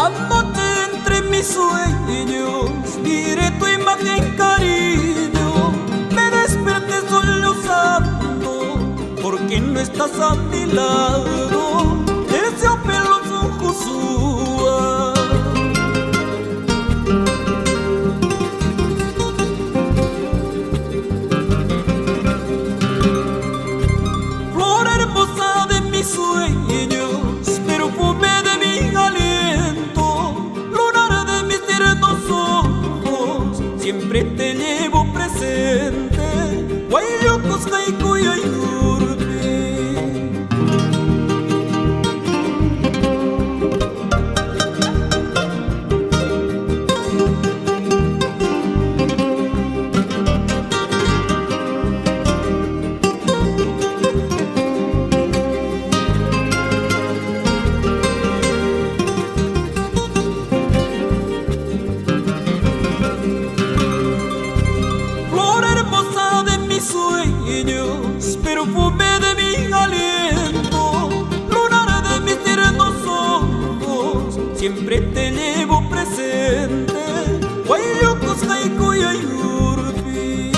Anoche entre mis sueños miré tu imagen, cariño. Me desperté sollozando porque no estás a mi lado. Terciopelo su Josué. Flor hermosa de mis sueños, perfume de mi aliento, lunar de mis tiernos ojos, siempre te llevo presente. Guayocos, Jaycuya y Urbe. Sueños, perfume de mi aliento, lunar de mis tiernos ojos, siempre te llevo presente. Guayocos, Jaycuya y Urbe.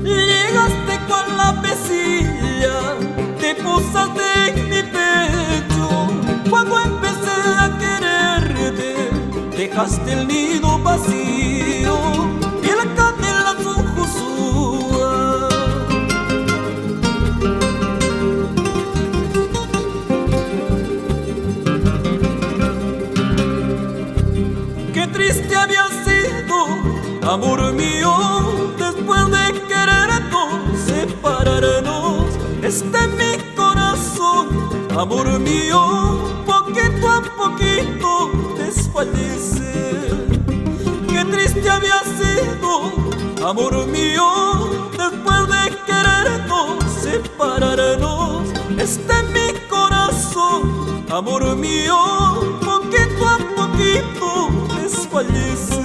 Llegaste con la mesilla, te posaste en mi pecho. Cuando empecé a quererte, dejaste el nido vacío y la candela su Josué. Qué triste había sido, amor mío, después de querernos separarnos. Este mi corazón, amor mío, poquito a poquito desfallece. Qué triste había sido, amor mío, después de querernos separarnos. Este mi corazón, amor mío, poquito a poquito desfallece.